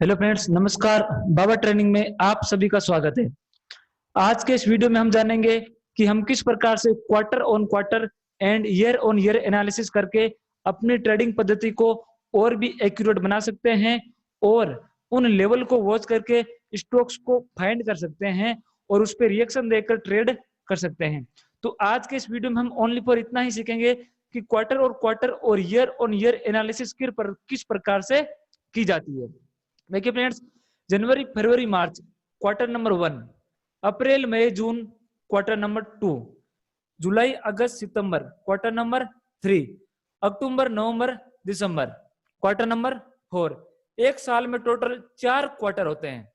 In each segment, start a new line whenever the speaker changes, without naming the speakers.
Hello friends, नमस्कार। बाबा training में आप सभी का स्वागत है। आज के इस वीडियो में हम जानेंगे कि हम किस प्रकार से quarter on quarter and year on year analysis करके अपनी ट्रेडिंग पद्धति को और भी एक्यूरेट बना सकते हैं और उन लेवल को वॉच करके स्टॉक्स को फाइंड कर सकते हैं और उस पर रिएक्शन देकर ट्रेड कर सकते हैं। तो आज के इस वीडियो में हम ओनली फॉर इतना ही सीखेंगे कि क्वार्टर और ईयर ऑन ईयर एनालिसिस किस प्रकार से की जाती है। देखिए फ्रेंड्स, जनवरी फरवरी मार्च क्वार्टर नंबर 1, अप्रैल मई जून क्वार्टर नंबर 2, जुलाई अगस्त सितंबर क्वार्टर नंबर 3, अक्टूबर नवंबर दिसंबर क्वार्टर नंबर 4। एक साल में टोटल 4 क्वार्टर होते हैं।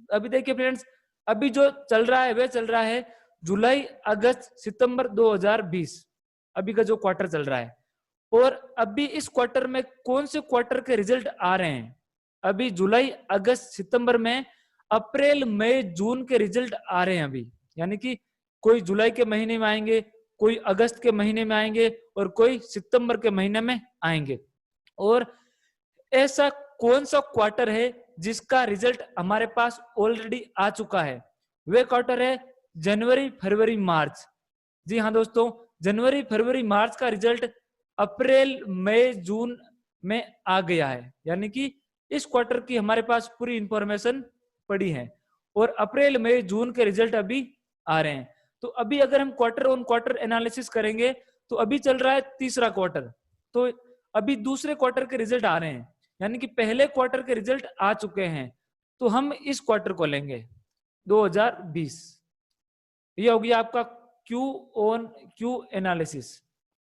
अभी देखिए फ्रेंड्स, अभी जो चल रहा है वह चल रहा है जुलाई अगस्त सितंबर 2020। अभी का जो क्वार्टर चल रहा है और अभी इस क्वार्टर में कौन से क्वार्टर के रिजल्ट आ रहे हैं। अभी जुलाई अगस्त सितंबर में अप्रैल मई जून के रिजल्ट आ रहे हैं अभी, यानी कि कोई जुलाई के महीने में आएंगे, कोई अगस्त के महीने में आएंगे और कोई सितंबर के महीने में आएंगे। और ऐसा कौन सा क्वार्टर है जिसका रिजल्ट हमारे पास ऑलरेडी आ चुका है? वह क्वार्टर है जनवरी फरवरी मार्च। जी हाँ दोस्तों, जनवरी फरवरी मार्च का रिजल्ट अप्रैल मई जून में आ गया है, यानी कि इस क्वार्टर की हमारे पास पूरी इंफॉर्मेशन पड़ी है और अप्रैल मई जून के रिजल्ट अभी आ रहे हैं। तो अभी अगर हम क्वार्टर ऑन क्वार्टर एनालिसिस करेंगे तो अभी चल रहा है तीसरा क्वार्टर, तो अभी दूसरे क्वार्टर के रिजल्ट आ रहे हैं, यानी कि पहले क्वार्टर के रिजल्ट आ चुके हैं। तो हम इस क्वार्टर को लेंगे 2020। यह हो गया आपका क्यू ऑन क्यू एनालिसिस।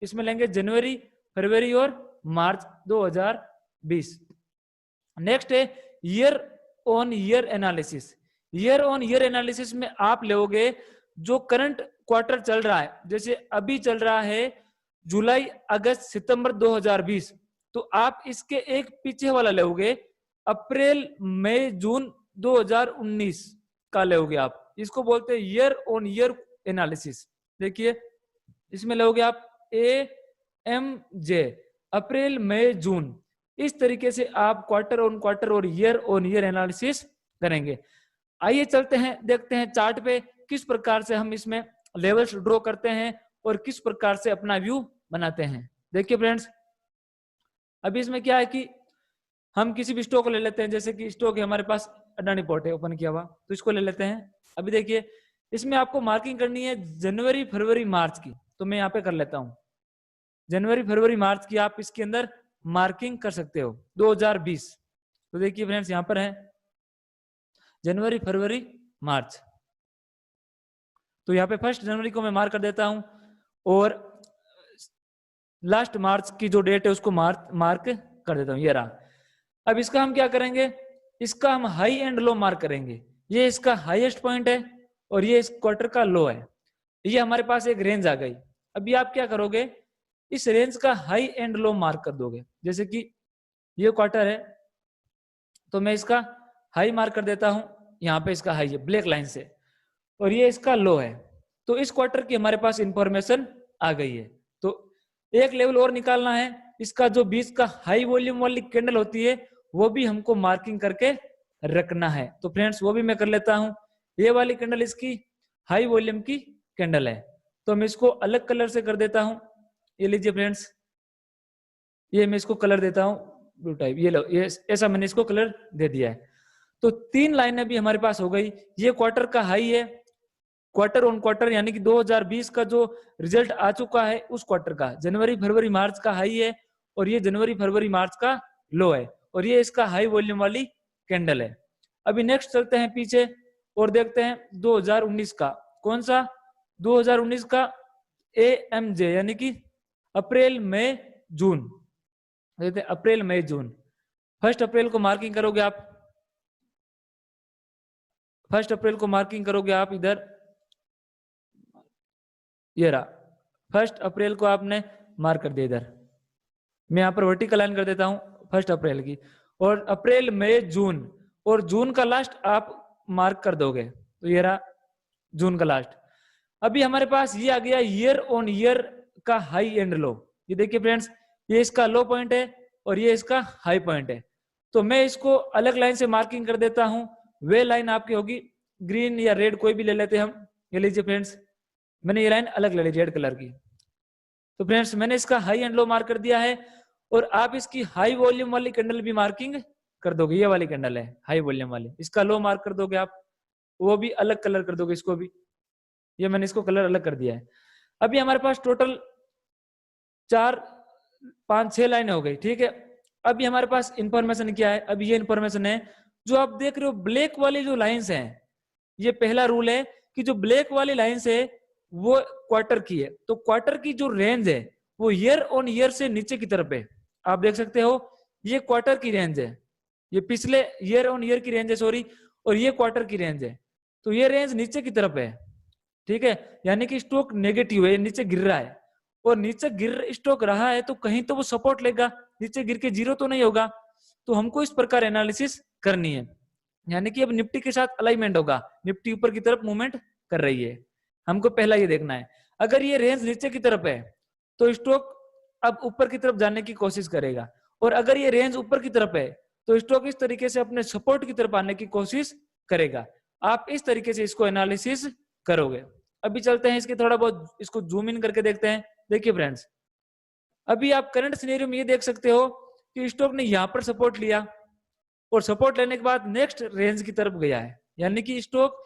इसमें लेंगे जनवरी फरवरी और मार्च 2020। नेक्स्ट है year on year analysis. Year on year analysis में आप लोगे जो करंट क्वार्टर चल रहा है, जैसे अभी चल रहा है जुलाई अगस्त सितंबर 2020, तो आप इसके एक पीछे वाला लोगे अप्रैल मई जून 2019 का लोगे आप। इसको बोलते हैं ईयर ऑन ईयर एनालिसिस। देखिए इसमें लोगे आप AMJ अप्रैल मई जून। इस तरीके से आप क्वार्टर और ईयर ऑन ईयर एनालिसिस करेंगे। आइए चलते हैं, देखते हैं चार्ट पे किस प्रकार से हम इसमें लेवल्स ड्रॉ करते हैं और किस प्रकार से अपना व्यू बनाते हैं। देखिए फ्रेंड्स, अभी इसमें क्या है कि हम किसी भी स्टॉक को ले लेते हैं, जैसे कि स्टॉक है हमारे पास अडानी पोर्ट है ओपन किया हुआ, तो इसको ले लेते हैं। अभी देखिए इसमें आपको मार्किंग करनी है जनवरी फरवरी मार्च की, तो मैं यहाँ पे कर लेता हूँ जनवरी फरवरी मार्च की। आप इसके अंदर मार्किंग कर सकते हो 2020। तो देखिए फ्रेंड्स, यहाँ पर है जनवरी फरवरी मार्च, तो यहाँ पे 1 जनवरी को मैं मार्क कर देता हूं और लास्ट मार्च की जो डेट है उसको मार्क कर देता हूं। ये रहा। अब इसका हम क्या करेंगे, इसका हम हाई एंड लो मार्क करेंगे। ये इसका हाईएस्ट पॉइंट है और ये इस क्वार्टर का लो है। ये हमारे पास एक रेंज आ गई। अभी आप क्या करोगे, इस रेंज का हाई एंड लो मार्क कर दोगे। जैसे कि ये क्वार्टर है तो मैं इसका हाई मार्क कर देता हूं, यहाँ पे इसका हाई है ब्लैक लाइन से, और ये इसका लो है। तो इस क्वार्टर की हमारे पास इंफॉर्मेशन आ गई है। तो एक लेवल और निकालना है, इसका जो बीच का हाई वॉल्यूम वाली कैंडल होती है वो भी हमको मार्किंग करके रखना है। तो फ्रेंड्स वो भी मैं कर लेता हूं। ये वाली कैंडल इसकी हाई वॉल्यूम की कैंडल है, तो मैं इसको अलग कलर से कर देता हूं। ये लीजिए फ्रेंड्स, ये मैं इसको कलर देता हूं ब्लू टाइप। ये लो, ये ऐसा मैंने इसको कलर दे दिया है। तो 3 लाइनें भी हमारे पास हो गई। ये क्वार्टर का हाई है, क्वार्टर ऑन क्वार्टर यानी कि 2020 का जो रिजल्ट आ चुका है उस क्वार्टर का जनवरी फरवरी मार्च का हाई है, और ये जनवरी फरवरी मार्च का लो है, और ये इसका हाई वॉल्यूम वाली कैंडल है। अभी नेक्स्ट चलते हैं पीछे और देखते हैं 2019 का। कौन सा? 2019 का AMJ यानी कि अप्रैल मई जून। देखते हैं अप्रैल मई जून। 1 अप्रैल को मार्किंग करोगे आप, 1 अप्रैल को मार्किंग करोगे आप इधर, ये रहा 1 अप्रैल को आपने मार्क कर दिया इधर। मैं यहाँ पर वर्टिकल लाइन कर देता हूँ 1 अप्रैल की, और अप्रैल मई जून, और जून का लास्ट आप मार्क कर दोगे। तो ये रहा जून का लास्ट। अभी हमारे पास ये आ गया ईयर ऑन ईयर का हाई एंड लो। ये देखिए फ्रेंड्स, ये इसका लो पॉइंट है और ये इसका हाई पॉइंट है। तो मैं इसको अलग लाइन से मार्किंग कर देता हूं। वे लाइन आपकी होगी ग्रीन या रेड, कोई भी ले लेते हैं हम। ये लीजिए फ्रेंड्स, मैंने ये लाइन अलग ले ली रेड कलर की। तो फ्रेंड्स मैंने इसका हाई एंड लो मार्क कर दिया है, और आप इसकी हाई वॉल्यूम वाली कैंडल भी मार्किंग कर दोगे। ये वाली कैंडल है हाई वॉल्यूम वाली, इसका लो मार्क कर दोगे आप, वो भी अलग कलर कर दोगे इसको भी। ये मैंने इसको कलर अलग कर दिया है। अभी हमारे पास टोटल 4 5 6 लाइनें हो गई, ठीक है। अभी हमारे पास इंफॉर्मेशन क्या है, अभी ये इंफॉर्मेशन है जो आप देख रहे हो ब्लैक वाली जो लाइंस हैं। ये पहला रूल है कि जो ब्लैक वाली लाइंस है वो क्वार्टर की है। तो क्वार्टर की जो रेंज है वो ईयर ऑन ईयर से नीचे की तरफ है। आप देख सकते हो ये क्वार्टर की रेंज है, ये पिछले ईयर ऑन ईयर की रेंज है, सॉरी, और ये क्वार्टर की रेंज है। तो ये रेंज नीचे की तरफ है, ठीक है, यानी कि स्टॉक नेगेटिव है, नीचे गिर रहा है। और नीचे गिर स्टॉक रहा है तो कहीं तो वो सपोर्ट लेगा, नीचे गिर के जीरो तो नहीं होगा। तो हमको इस प्रकार एनालिसिस करनी है, यानी कि अब निफ्टी के साथ अलाइनमेंट होगा, निफ्टी ऊपर की तरफ मूवमेंट कर रही है। हमको पहला ये देखना है, अगर ये रेंज नीचे की तरफ है तो स्टॉक अब ऊपर की तरफ जाने की कोशिश करेगा, और अगर ये रेंज ऊपर की तरफ है तो स्टॉक इस तरीके से अपने सपोर्ट की तरफ आने की कोशिश करेगा। आप इस तरीके से इसको एनालिसिस करोगे। अभी चलते हैं इसके थोड़ा बहुत इसको जूम इन करके देखते हैं। देखिए फ्रेंड्स, अभी आप करंट सिनेरियो में ये देख सकते हो कि स्टॉक ने यहां पर सपोर्ट लिया, और सपोर्ट लेने के बाद नेक्स्ट रेंज की तरफ गया है, यानी कि स्टॉक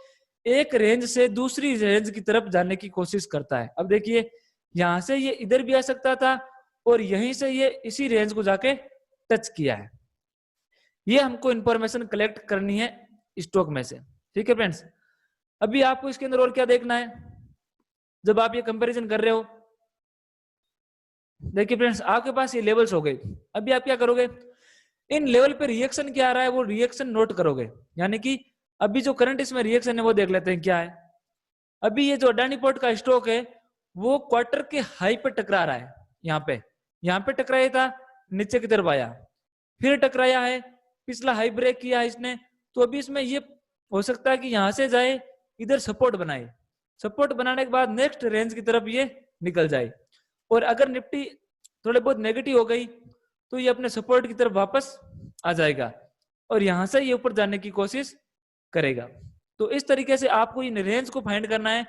एक रेंज से दूसरी रेंज की तरफ जाने की कोशिश करता है। अब देखिए यहां से ये इधर भी आ सकता था, और यहीं से ये इसी रेंज को जाके टच किया है। ये हमको इंफॉर्मेशन कलेक्ट करनी है स्टॉक में से, ठीक है फ्रेंड्स। अभी आपको इसके अंदर और क्या देखना है, जब आप ये कंपैरिजन कर रहे हो, देखिए फ्रेंड्स आपके पास ये लेवल्स हो गए। अभी आप क्या करोगे, इन लेवल पे रिएक्शन क्या आ रहा है वो रिएक्शन नोट करोगे, यानी कि अभी जो करंट इसमें रिएक्शन है वो देख लेते हैं क्या है। अभी ये जो अडानी पोर्ट का स्टॉक है वो क्वार्टर के हाई पे टकरा रहा है, यहाँ पे टकराया था, नीचे की तरफ आया, फिर टकराया है, पिछला हाई ब्रेक किया है इसने। तो अभी इसमें ये हो सकता है कि यहां से जाए, इधर सपोर्ट बनाए, सपोर्ट बनाने के बाद नेक्स्ट रेंज की तरफ ये निकल जाए, और अगर निफ्टी थोड़े बहुत नेगेटिव हो गई तो ये अपने सपोर्ट की तरफ वापस आ जाएगा, और यहां से ये ऊपर जाने की कोशिश करेगा। तो इस तरीके से आपको इन रेंज को फाइंड करना है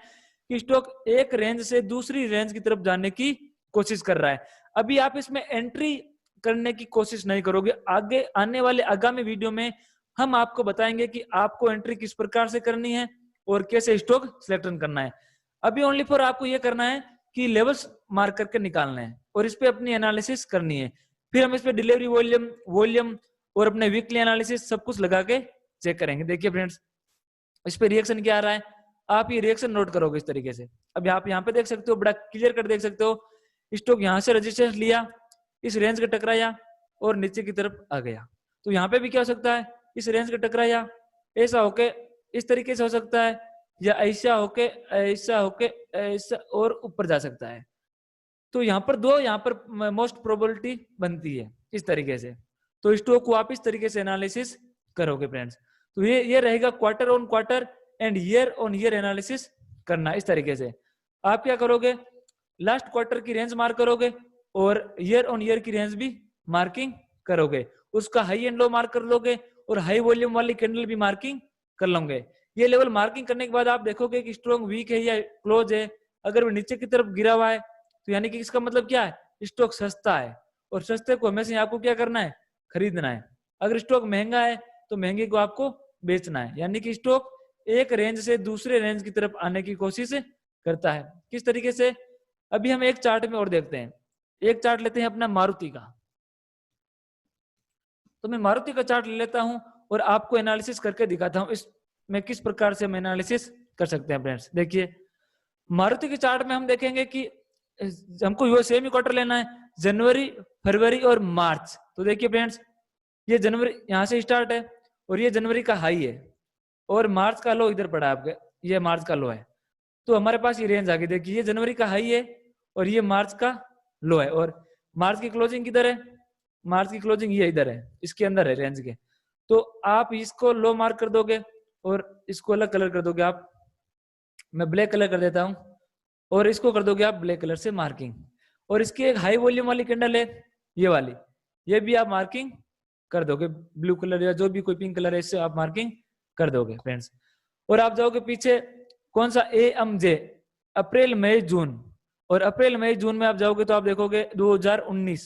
कि स्टॉक एक रेंज से दूसरी रेंज की तरफ जाने की कोशिश कर रहा है। अभी आप इसमें एंट्री करने की कोशिश नहीं करोगे, आगे आने वाले आगामी वीडियो में हम आपको बताएंगे कि आपको एंट्री किस प्रकार से करनी है और कैसे स्टॉक सिलेक्शन करना है। अभी ओनली फॉर आपको यह करना है कि लेवल्स मार्क करके निकालना है और इस पे अपनी एनालिसिस करनी है। फिर हम इस पे डिलीवरी वॉल्यूम और अपने वीकली एनालिसिस सब कुछ लगा के चेक करेंगे। देखिए फ्रेंड्स, इस पे रिएक्शन क्या आ रहा है, आप ये रिएक्शन नोट करोगे इस तरीके से। अब आप यहाँ पे देख सकते हो, बड़ा क्लियर कट देख सकते हो, स्टॉक यहाँ से रजिस्टेंस लिया, इस रेंज का टकराया और नीचे की तरफ आ गया। तो यहाँ पे भी क्या हो सकता है, इस रेंज का टकराया, ऐसा होके इस तरीके से हो सकता है, या ऐसा होके ऐसा और ऊपर जा सकता है। तो यहाँ पर मोस्ट प्रोबेबिलिटी बनती है इस तरीके से। तो स्टॉक को आप इस तरीके से एनालिसिस करोगे फ्रेंड्स। तो ये रहेगा quarter on quarter and year on year analysis करना। इस तरीके से आप क्या करोगे, लास्ट क्वार्टर की रेंज मार्क करोगे और ईयर ऑन ईयर की रेंज भी मार्किंग करोगे, उसका हाई एंड लो मार्क कर लोगे और हाई वॉल्यूम वाली कैंडल भी मार्किंग कर लोगे। ये लेवल मार्किंग करने के बाद आप देखोगे कि स्ट्रॉन्ग वीक है या क्लोज है। अगर वो नीचे की तरफ गिरा हुआ है तो यानी कि इसका मतलब क्या है, स्टॉक सस्ता है, और सस्ते को हमेशा आपको क्या करना है, खरीदना है। अगर स्टॉक महंगा है तो महंगे को आपको बेचना है, यानी कि स्टॉक एक रेंज से दूसरे रेंज की तरफ आने की कोशिश करता है। किस तरीके से, अभी हम एक चार्ट में और देखते हैं। एक चार्ट लेते हैं अपना मारुति का, तो मैं मारुति का चार्ट ले लेता हूं और आपको एनालिसिस करके दिखाता हूं इसमें किस प्रकार से हम एनालिसिस कर सकते हैं फ्रेंड्स। देखिए मारुति के चार्ट में हम देखेंगे कि हमको सेमी क्वार्टर लेना है, जनवरी, फरवरी और मार्च। तो देखिए फ्रेंड्स, ये जनवरी यहाँ से स्टार्ट है और ये जनवरी का हाई है और मार्च का लो इधर पड़ा है आपके, ये मार्च का लो है। तो हमारे पास ये रेंज आ गई। देखिए ये जनवरी का हाई है और ये मार्च का लो है, और मार्च की क्लोजिंग किधर है, मार्च की क्लोजिंग ये इधर है, इसके अंदर है रेंज के। तो आप इसको लो मार्क कर दोगे और इसको अलग कलर कर दोगे आप, मैं ब्लैक कलर कर देता हूं, और इसको कर दोगे आप ब्लैक कलर से मार्किंग। और इसकी एक हाई वॉल्यूम वाली कैंडल है ये वाली, ये भी आप मार्किंग कर दोगे, ब्लू कलर या जो भी कोई पिंक कलर है इससे आप मार्किंग कर दोगे फ्रेंड्स। और आप जाओगे पीछे कौन सा AMJ, अप्रैल मई जून, और अप्रैल मई जून में आप जाओगे तो आप देखोगे 2019,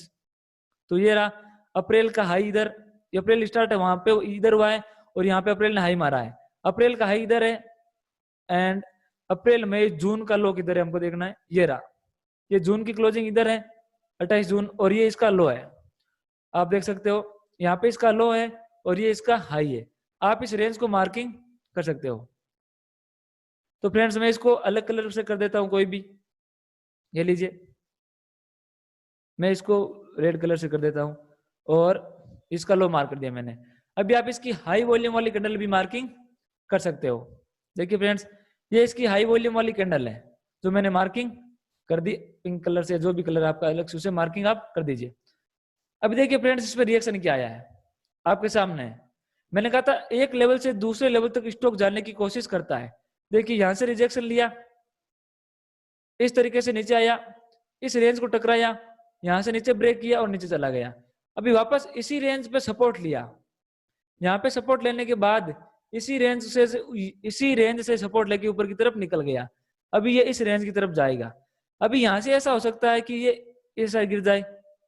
तो ये रहा अप्रैल का हाई इधर, अप्रैल स्टार्ट है वहां पे इधर हुआ है, और यहाँ पे अप्रैल ने हाई मारा है, अप्रैल का हाई इधर है, एंड अप्रैल मई जून का लो किधर है हमको देखना है, ये रहा, ये जून की क्लोजिंग इधर है 28 जून, और ये इसका लो है, आप देख सकते हो यहाँ पे इसका लो है और ये इसका हाई है। आप इस रेंज को मार्किंग कर सकते हो। तो फ्रेंड्स मैं इसको अलग कलर से कर देता हूं, कोई भी, ये लीजिए मैं इसको रेड कलर से कर देता हूं, और इसका लो मार्क कर दिया मैंने। अभी आप इसकी हाई वॉल्यूम वाली कैंडल भी मार्किंग कर सकते हो। देखिए फ्रेंड्स, ये इसकी हाई वॉल्यूम वाली कैंडल है जो मैंने मार्किंग कर दी पिंक कलर से, जो भी कलर आपका अलग से उसे मार्किंग आप कर दीजिए। अभी देखिए फ्रेंड्स, इस पर रिएक्शन क्या आया है आपके सामने है। मैंने कहा था एक लेवल से दूसरे लेवल तक स्टॉक जाने की कोशिश करता है। देखिए यहां से रिजेक्शन लिया, इस तरीके से नीचे आया, इस रेंज को टकराया, यहां से नीचे ब्रेक किया और नीचे चला गया। अभी वापस इसी रेंज पे सपोर्ट लिया, यहाँ पे सपोर्ट लेने के बाद इसी रेंज से सपोर्ट लेके ऊपर की तरफ निकल गया। अभी ये इस रेंज की तरफ जाएगा। अभी यहाँ से ऐसा हो सकता है कि ये इस साइड गिर जाए,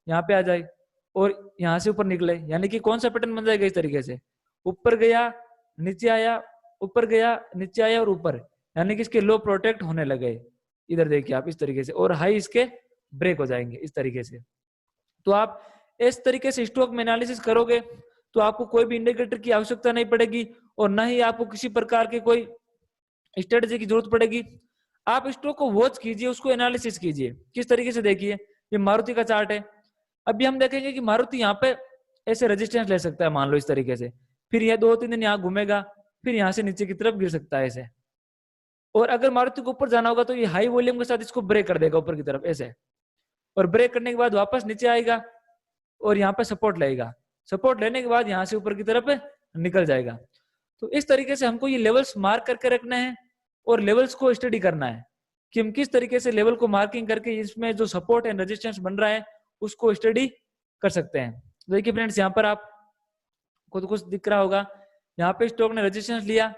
यहाँ पे आ जाए और यहाँ से ऊपर निकले, यानी कि कौन सा पैटर्न बन जाएगा इस तरीके से, ऊपर गया नीचे आया, ऊपर गया नीचे आया और ऊपर, यानी कि इसके लो प्रोटेक्ट होने लगे। इधर देखिए आप इस तरीके से, और हाई इसके ब्रेक हो जाएंगे इस तरीके से। तो आप इस तरीके से स्टॉक में एनालिसिस करोगे तो आपको कोई भी इंडिकेटर की आवश्यकता नहीं पड़ेगी, और ना ही आपको किसी प्रकार के कोई स्ट्रेटजी की जरूरत पड़ेगी। आप स्टॉक को वॉच कीजिए, उसको एनालिसिस कीजिए। किस तरीके से, देखिए ये मारुति का चार्ट है। अभी हम देखेंगे कि मारुति यहाँ पे ऐसे रेजिस्टेंस ले सकता है, मान लो इस तरीके से, फिर यह 2-3 दिन यहाँ घूमेगा, फिर यहाँ से नीचे की तरफ गिर सकता है ऐसे। और अगर मारुति को ऊपर जाना होगा तो ये हाई वॉल्यूम के साथ इसको ब्रेक कर देगा ऊपर की तरफ ऐसे, और ब्रेक करने के बाद वापस नीचे आएगा और यहाँ पे सपोर्ट लेगा, सपोर्ट लेने के बाद यहाँ से ऊपर की तरफ निकल जाएगा। तो इस तरीके से हमको ये लेवल्स मार्क करके रखना है और लेवल्स को स्टडी करना है कि हम किस तरीके से लेवल को मार्किंग करके इसमें जो सपोर्ट एंड रेजिस्टेंस बन रहा है उसको स्टडी कर सकते हैं। देखिए फ्रेंड्स, यहाँ पर आप खुद कुछ दिख रहा होगा, यहाँ पे स्टॉक ने रेजिस्टेंस लिया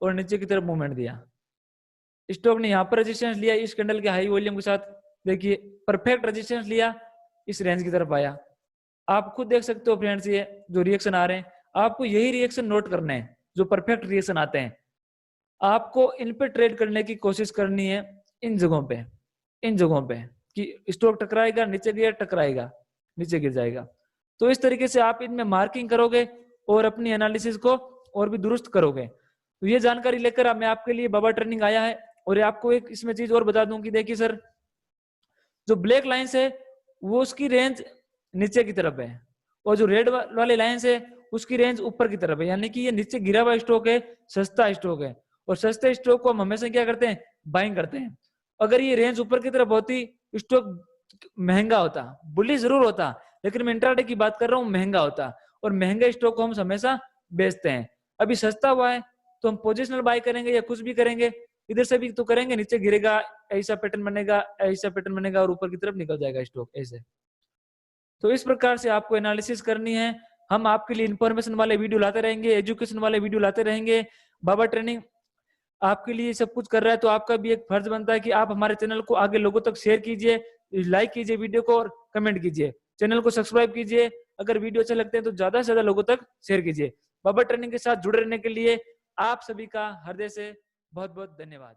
और नीचे की तरफ मूवमेंट दिया। स्टॉक ने यहाँ पर रेजिस्टेंस लिया इस कैंडल के हाई वॉल्यूम के साथ, देखिए परफेक्ट रेजिस्टेंस लिया, इस रेंज की तरफ आया। आप खुद देख सकते हो फ्रेंड्स, ये जो रिएक्शन आ रहे हैं आपको यही रिएक्शन नोट करने हैं, जो परफेक्ट रिएक्शन आते हैं आपको इन पे ट्रेड करने की कोशिश करनी है। इन जगहों पे कि स्टॉक टकराएगा, नीचे गया टकराएगा, नीचे गिर जाएगा। तो इस तरीके से आप इनमें मार्किंग करोगे और अपनी एनालिसिस को और भी दुरुस्त करोगे। तो ये जानकारी लेकर मैं आपके लिए बाबा ट्रेनिंग आया है। और आपको एक इसमें चीज और बता दूं कि देखिए सर, जो ब्लैक लाइंस है वो उसकी रेंज नीचे की तरफ है, और जो रेड वाले लाइंस है उसकी रेंज ऊपर की तरफ है, यानी कि ये नीचे गिरा हुआ स्टॉक है, सस्ता स्टॉक है, और सस्ते स्टॉक को हम हमेशा क्या करते हैं, बाइंग करते हैं। अगर ये रेंज ऊपर की तरफ होती, स्टॉक महंगा होता, बुली जरूर होता, लेकिन मैं इंट्राडे की बात कर रहा हूँ, महंगा होता, और महंगा स्टॉक को हम हमेशा बेचते हैं। अभी सस्ता हुआ है तो हम पोजिशनल बाय करेंगे या कुछ भी करेंगे, इधर से भी तो करेंगे, नीचे गिरेगा, ऐसा पैटर्न बनेगा, ऐसा पैटर्न बनेगा, और ऊपर की तरफ निकल जाएगा स्टॉक ऐसे। तो इस प्रकार से आपको एनालिसिस करनी है। हम आपके लिए इंफॉर्मेशन वाले वीडियो लाते रहेंगे, एजुकेशन वाले वीडियो लाते रहेंगे। बाबा ट्रेनिंग आपके लिए सब कुछ कर रहा है, तो आपका भी एक फर्ज बनता है कि आप हमारे चैनल को आगे लोगों तक शेयर कीजिए, लाइक कीजिए वीडियो को और कमेंट कीजिए, चैनल को सब्सक्राइब कीजिए। अगर वीडियो अच्छे लगते हैं तो ज्यादा से ज्यादा लोगों तक शेयर कीजिए। बाबा ट्रेनिंग के साथ जुड़े रहने के लिए आप सभी का हृदय से बहुत बहुत धन्यवाद।